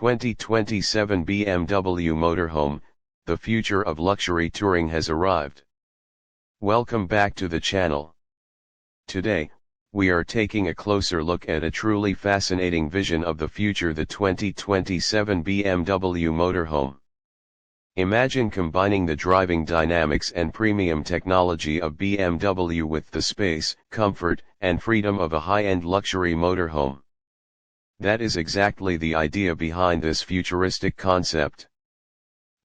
2027 BMW Motorhome, the future of luxury touring has arrived. Welcome back to the channel. Today, we are taking a closer look at a truly fascinating vision of the future, the 2027 BMW Motorhome. Imagine combining the driving dynamics and premium technology of BMW with the space, comfort, and freedom of a high-end luxury motorhome. That is exactly the idea behind this futuristic concept.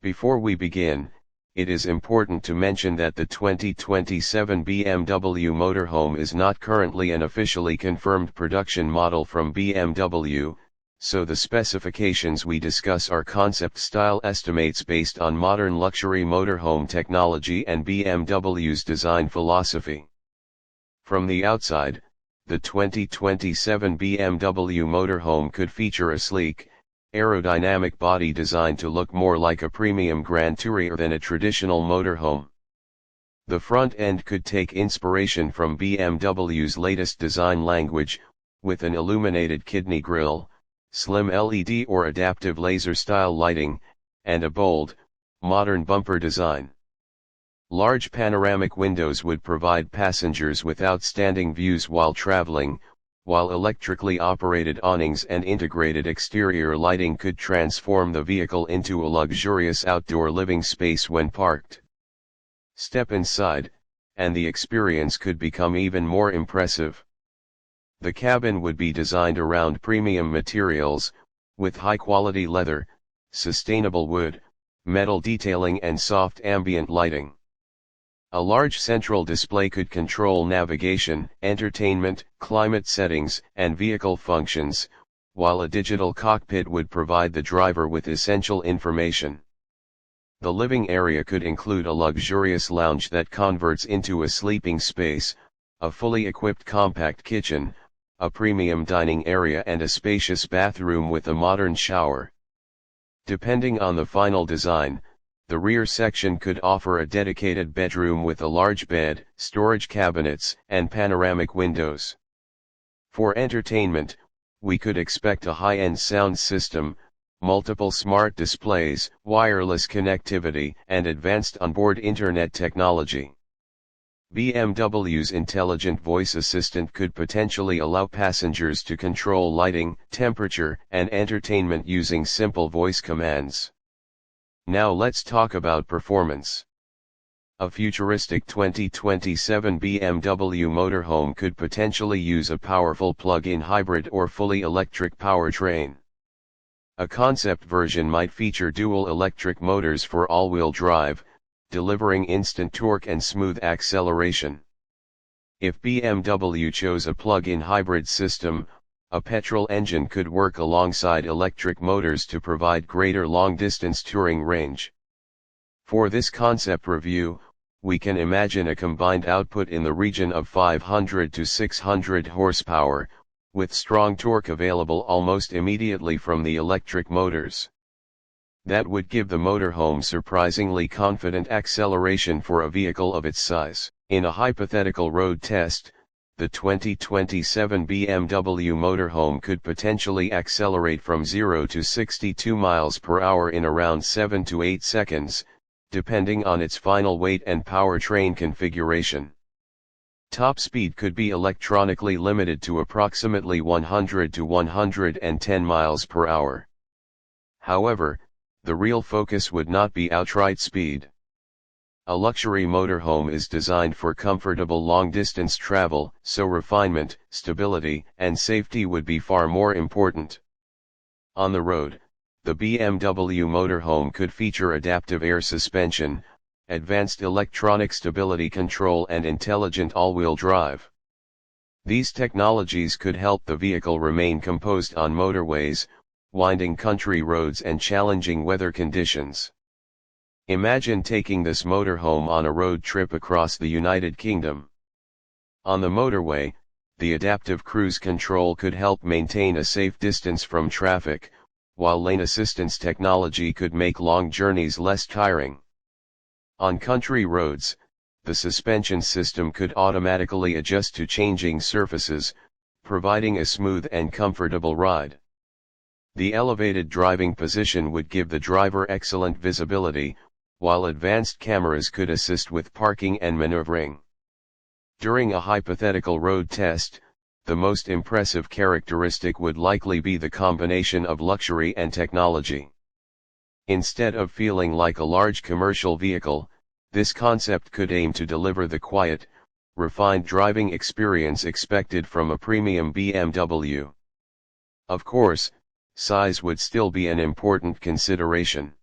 Before we begin, it is important to mention that the 2027 BMW Motorhome is not currently an officially confirmed production model from BMW, so the specifications we discuss are concept-style estimates based on modern luxury motorhome technology and BMW's design philosophy. From the outside, the 2027 BMW Motorhome could feature a sleek, aerodynamic body designed to look more like a premium Grand Tourer than a traditional motorhome. The front end could take inspiration from BMW's latest design language, with an illuminated kidney grille, slim LED or adaptive laser-style lighting, and a bold, modern bumper design. Large panoramic windows would provide passengers with outstanding views while traveling, while electrically operated awnings and integrated exterior lighting could transform the vehicle into a luxurious outdoor living space when parked. Step inside, and the experience could become even more impressive. The cabin would be designed around premium materials, with high-quality leather, sustainable wood, metal detailing and soft ambient lighting. A large central display could control navigation, entertainment, climate settings, and vehicle functions, while a digital cockpit would provide the driver with essential information. The living area could include a luxurious lounge that converts into a sleeping space, a fully equipped compact kitchen, a premium dining area and a spacious bathroom with a modern shower. Depending on the final design, the rear section could offer a dedicated bedroom with a large bed, storage cabinets, and panoramic windows. For entertainment, we could expect a high-end sound system, multiple smart displays, wireless connectivity, and advanced onboard internet technology. BMW's intelligent voice assistant could potentially allow passengers to control lighting, temperature, and entertainment using simple voice commands. Now let's talk about performance. A futuristic 2027 BMW Motorhome could potentially use a powerful plug-in hybrid or fully electric powertrain. A concept version might feature dual electric motors for all-wheel drive, delivering instant torque and smooth acceleration. If BMW chose a plug-in hybrid system, a petrol engine could work alongside electric motors to provide greater long-distance touring range. For this concept review, we can imagine a combined output in the region of 500 to 600 horsepower, with strong torque available almost immediately from the electric motors. That would give the motorhome surprisingly confident acceleration for a vehicle of its size. In a hypothetical road test, the 2027 BMW Motorhome could potentially accelerate from 0 to 62 miles per hour in around 7 to 8 seconds, depending on its final weight and powertrain configuration. Top speed could be electronically limited to approximately 100 to 110 miles per hour. However, the real focus would not be outright speed. A luxury motorhome is designed for comfortable long-distance travel, so refinement, stability, and safety would be far more important. On the road, the BMW Motorhome could feature adaptive air suspension, advanced electronic stability control and intelligent all-wheel drive. These technologies could help the vehicle remain composed on motorways, winding country roads and challenging weather conditions. Imagine taking this motorhome on a road trip across the United Kingdom. On the motorway, the adaptive cruise control could help maintain a safe distance from traffic, while lane assistance technology could make long journeys less tiring. On country roads, the suspension system could automatically adjust to changing surfaces, providing a smooth and comfortable ride. The elevated driving position would give the driver excellent visibility, while advanced cameras could assist with parking and maneuvering. During a hypothetical road test, the most impressive characteristic would likely be the combination of luxury and technology. Instead of feeling like a large commercial vehicle, this concept could aim to deliver the quiet, refined driving experience expected from a premium BMW. Of course, size would still be an important consideration.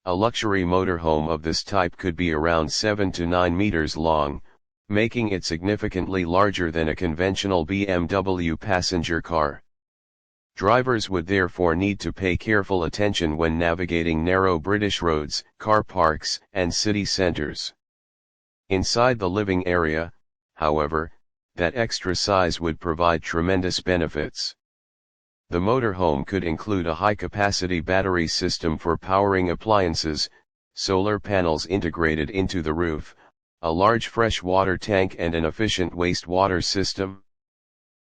A luxury motorhome of this type could be around 7 to 9 meters long, making it significantly larger than a conventional BMW passenger car. Drivers would therefore need to pay careful attention when navigating narrow British roads, car parks, and city centres. Inside the living area, however, that extra size would provide tremendous benefits. The motorhome could include a high-capacity battery system for powering appliances, solar panels integrated into the roof, a large fresh water tank and an efficient wastewater system.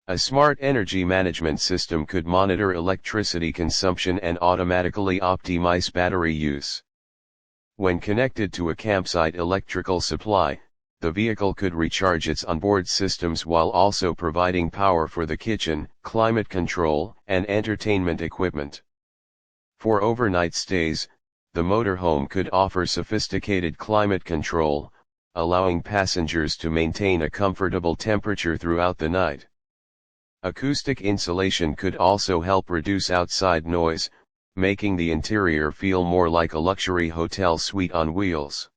A smart energy management system could monitor electricity consumption and automatically optimize battery use. When connected to a campsite electrical supply, the vehicle could recharge its onboard systems while also providing power for the kitchen, climate control, and entertainment equipment. For overnight stays, the motorhome could offer sophisticated climate control, allowing passengers to maintain a comfortable temperature throughout the night. Acoustic insulation could also help reduce outside noise, making the interior feel more like a luxury hotel suite on wheels.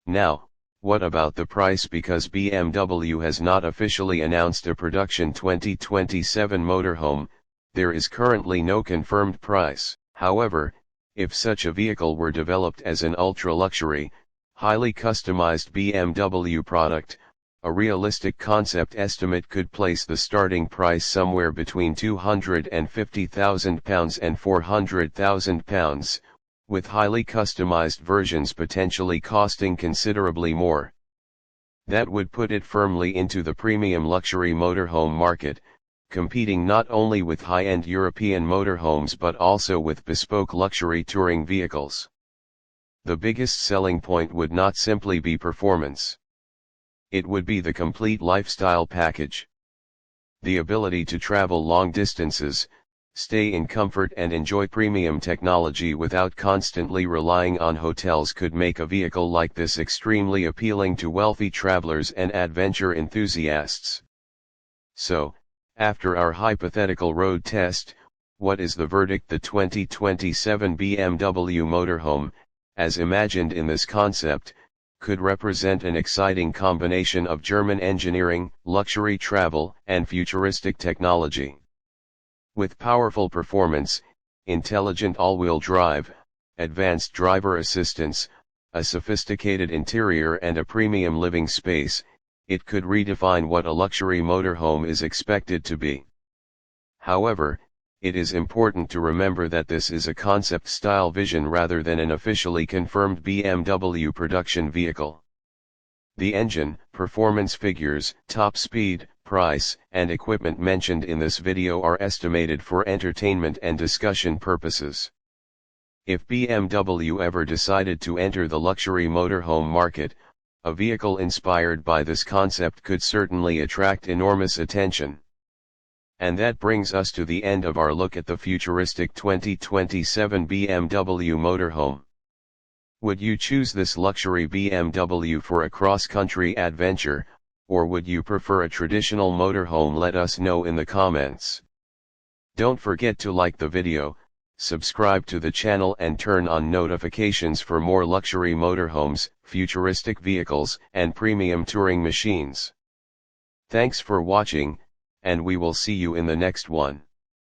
Now, what about the price? Because BMW has not officially announced a production 2027 motorhome, there is currently no confirmed price. However, if such a vehicle were developed as an ultra-luxury, highly customized BMW product, a realistic concept estimate could place the starting price somewhere between £250,000 and £400,000, with highly customized versions potentially costing considerably more. That would put it firmly into the premium luxury motorhome market, competing not only with high-end European motorhomes but also with bespoke luxury touring vehicles. The biggest selling point would not simply be performance. It would be the complete lifestyle package. The ability to travel long distances, stay in comfort and enjoy premium technology without constantly relying on hotels could make a vehicle like this extremely appealing to wealthy travelers and adventure enthusiasts. So, after our hypothetical road test, what is the verdict? The 2027 BMW motorhome, as imagined in this concept, could represent an exciting combination of German engineering, luxury travel, and futuristic technology. With powerful performance, intelligent all-wheel drive, advanced driver assistance, a sophisticated interior and a premium living space, it could redefine what a luxury motorhome is expected to be. However, it is important to remember that this is a concept-style vision rather than an officially confirmed BMW production vehicle. The engine, performance figures, top speed, price, and equipment mentioned in this video are estimated for entertainment and discussion purposes. If BMW ever decided to enter the luxury motorhome market, a vehicle inspired by this concept could certainly attract enormous attention. And that brings us to the end of our look at the futuristic 2027 BMW motorhome. Would you choose this luxury BMW for a cross-country adventure, or would you prefer a traditional motorhome? Let us know in the comments. Don't forget to like the video, subscribe to the channel and turn on notifications for more luxury motorhomes, futuristic vehicles, and premium touring machines. Thanks for watching, and we will see you in the next one.